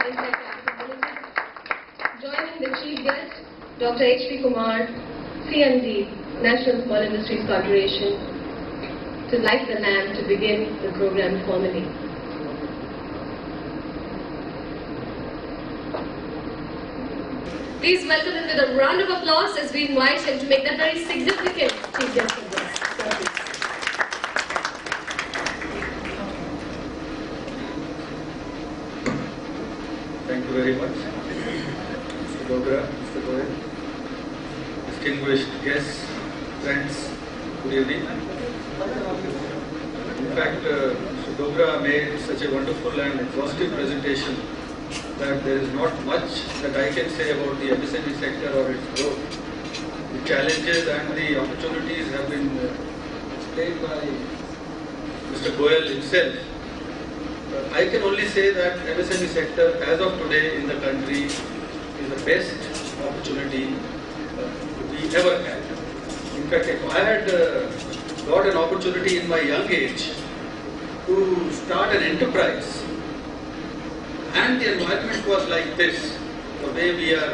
Joining the chief guest, Dr. H.P. Kumar, CMD, National Small Industries Corporation, to light the lamp to begin the program formally. Please welcome him with a round of applause as we invite him to make that very significant chief guest address. Thank you very much, Mr. Dogra, Mr. Goyal, distinguished guests, friends, good evening. In fact, Mr. Dogra made such a wonderful and exhaustive presentation that there is not much that I can say about the MSME sector or its growth. The challenges and the opportunities have been explained by Mr. Goyal himself. I can only say that MSME sector as of today in the country is the best opportunity we ever had. In fact, if I had got an opportunity in my young age to start an enterprise and the environment was like this, the way we are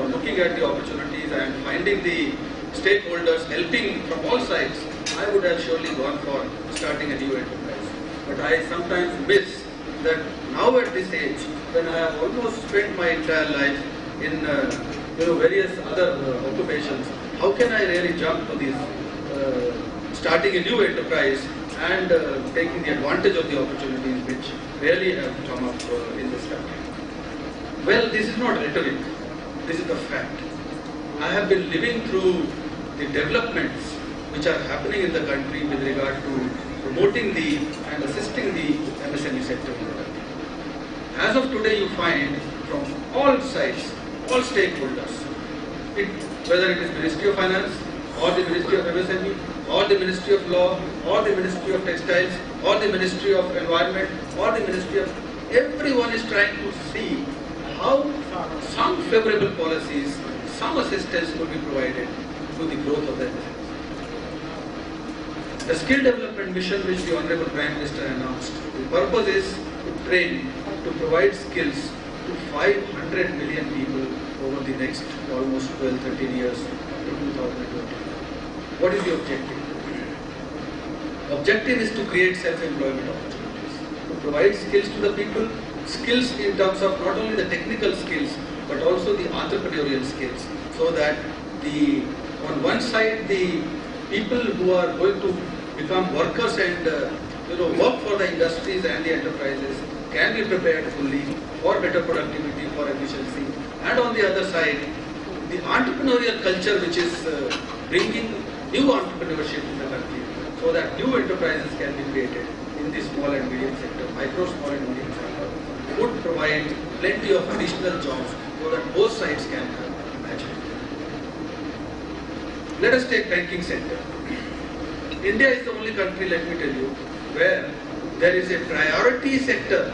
looking at the opportunities and finding the stakeholders helping from all sides, I would have surely gone for starting a new enterprise. But I sometimes miss that now at this age, when I have almost spent my entire life in various other occupations, how can I really jump to this starting a new enterprise and taking the advantage of the opportunities which really have come up in this country? Well, this is not rhetoric, this is the fact. I have been living through the developments which are happening in the country with regard to promoting and assisting the MSME sector in the country. As of today, you find from all sides, all stakeholders, whether it is Ministry of Finance, or the Ministry of MSME, or the Ministry of Law, or the Ministry of Textiles, or the Ministry of Environment, or the Ministry of... Everyone is trying to see how some favorable policies, some assistance could be provided to the growth of the MSME. The skill development mission which the Honorable Prime Minister announced, the purpose is to train, to provide skills to 500 million people over the next almost 12-13 years to 2020. What is the objective? Objective is to create self-employment opportunities, to provide skills to the people, skills in terms of not only the technical skills but also the entrepreneurial skills, so that on one side the people who are going to become workers and work for the industries and the enterprises can be prepared fully for better productivity, for efficiency, and on the other side, the entrepreneurial culture which is bringing new entrepreneurship in the country, so that new enterprises can be created in the small and medium sector, micro, small and medium sector, would provide plenty of additional jobs so that both sides can imagine. Let us take banking sector. India is the only country, let me tell you, where there is a priority sector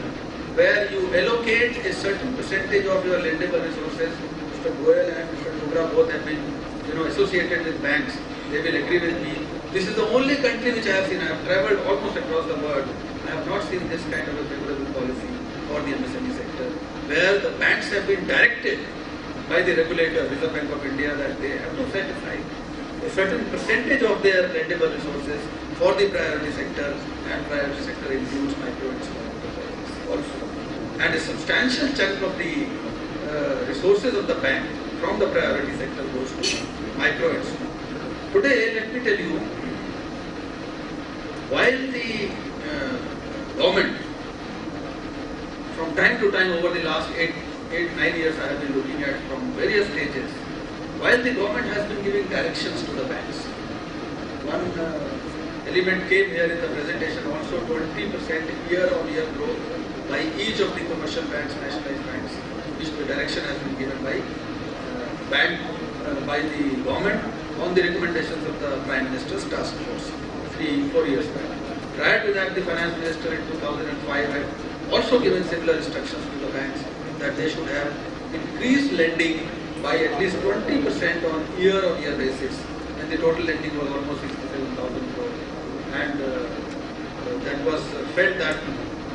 where you allocate a certain percentage of your lendable resources. Mr. Goyal and Mr. Dogra both have been associated with banks. They will agree with me. This is the only country which I have seen. I have travelled almost across the world. I have not seen this kind of a favorable policy for the MSME sector, where the banks have been directed by the regulator, Reserve Bank of India, that they have to set aside a certain percentage of their lendable resources for the priority sector, and priority sector includes micro and small enterprises also. And a substantial chunk of the resources of the bank from the priority sector goes to micro and small. Today, let me tell you, while the government, from time to time over the last 8-9 years I have been looking at from various stages, while the government has been giving directions to the banks, one element came here in the presentation also, 20% year-on-year growth by each of the commercial banks, nationalized banks, which the direction has been given by the government on the recommendations of the Prime Minister's task force 3-4 years back. Prior to that, the Finance Minister in 2005 had also given similar instructions to the banks that they should have increased lending by at least 20% on year-on-year basis, and the total lending was almost 67,000 crore. And that was felt that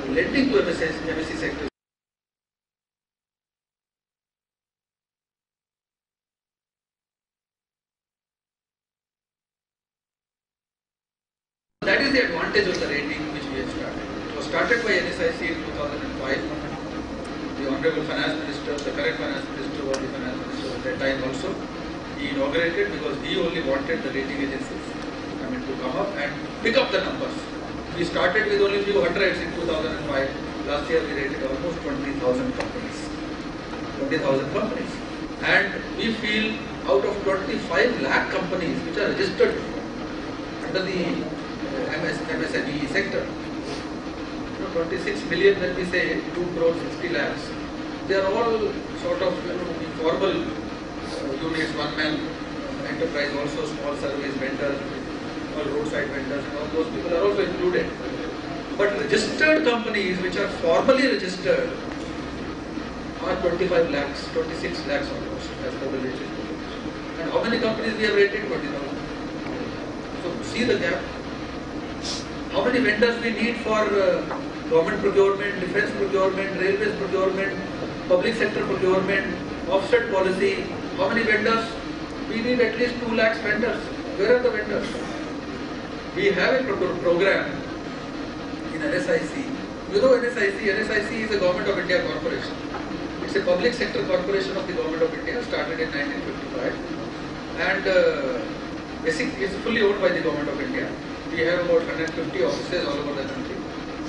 lending to MSE sector that is the advantage of the rating which we have started. It was started by NSIC in 2005. The Honorable Finance Minister, the current Finance Minister was the Finance Minister at that time also. He inaugurated because he only wanted the rating agencies to come up and pick up the numbers. We started with only few hundreds in 2005. Last year we rated almost 20,000 companies. 20,000 companies. And we feel out of 25 lakh companies which are registered under the MSME sector, 26 million when we say 2 crore 60 lakhs, they are all sort of informal units, one-man enterprise, also small service vendors, all roadside vendors, and all those people are also included. But registered companies which are formally registered are 25 lakhs, 26 lakhs almost as per the latest. And how many companies we have rated? 20,000. So see the gap. How many vendors we need for government procurement, defense procurement, railways procurement, public sector procurement, offset policy? How many vendors? We need at least 2 lakhs vendors. Where are the vendors? We have a program in NSIC. You know NSIC is a Government of India corporation. It's a public sector corporation of the Government of India, started in 1955. And basically it's fully owned by the Government of India. We have about 150 offices all over the country,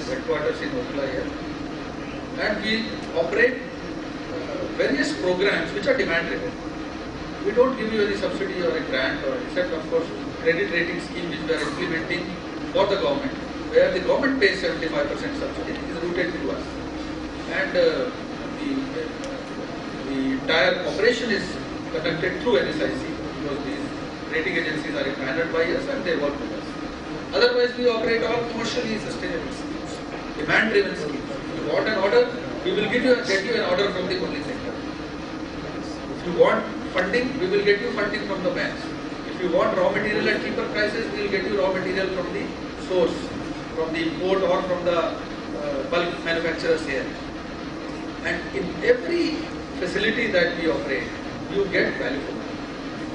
headquarters in Okhla here. And we operate various programs which are demand driven. We don't give you any subsidy or a grant, or except of course credit rating scheme which we are implementing for the government, where the government pays 75% subsidy, is routed to us. And the entire operation is conducted through NSIC, because these rating agencies are empaneled by us and they work with us. Otherwise, we operate all commercially sustainable schemes, demand-driven schemes. If you want an order, we will get you an order from the public sector. If you want funding, we will get you funding from the banks. If you want raw material at cheaper prices, we will get you raw material from the source, from the import or from the bulk manufacturers here. And in every facility that we operate, you get value for money.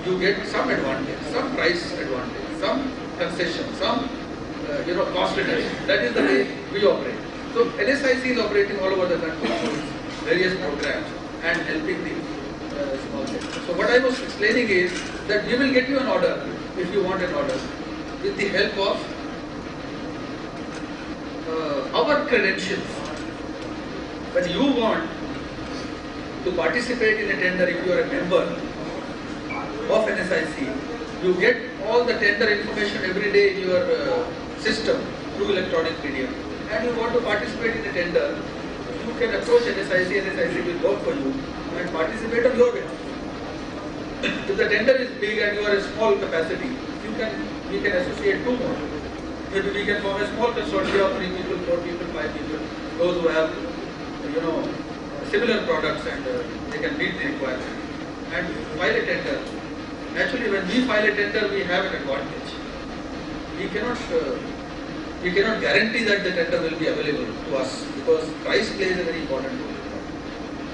You get some advantage, some price advantage, some concession, some cost reduction. That is the way we operate. So NSIC is operating all over the country through various programs and helping the small sector. So what I was explaining is that we will get you an order if you want an order with the help of our credentials. When you want to participate in a tender, if you are a member of NSIC, you get all the tender information every day in your system through electronic medium. And you want to participate in a tender, you can approach NSIC, NSIC will work for you and participate on your behalf. If the tender is big and you are a small capacity, we can associate 2 more. Maybe we can form a small consortium of 3 people, 4 people, 5 people, those who have, similar products and they can meet the requirement. And file a tender. Naturally, when we file a tender, we have an advantage. We cannot guarantee that the tender will be available to us, because price plays a very important role.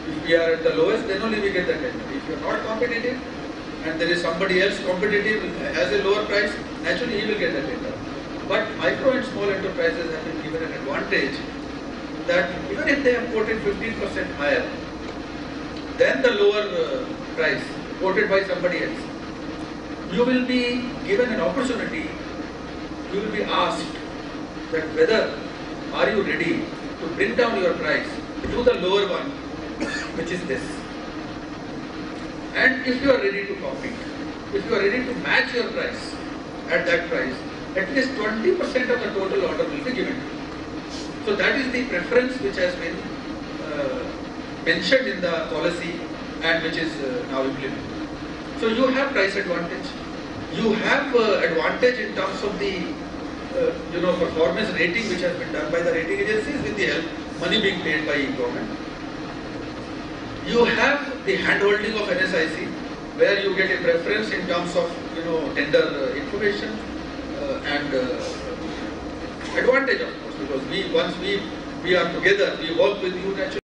If we are at the lowest, then only we get the tender. If you are not competitive and there is somebody else competitive has a lower price, naturally he will get the tender. But micro and small enterprises have been given an advantage that even if they have quoted 15% higher than the lower price quoted by somebody else, you will be given an opportunity, you will be asked that whether are you ready to bring down your price to the lower one, which is this. And if you are ready to compete, if you are ready to match your price at that price, at least 20% of the total order will be given to you. So that is the preference which has been mentioned in the policy and which is now implemented. So you have price advantage. You have advantage in terms of the performance rating which has been done by the rating agencies with the help money being paid by government. You have the hand-holding of NSIC, where you get a preference in terms of tender information and advantage, of course, because once we are together, we work with you naturally.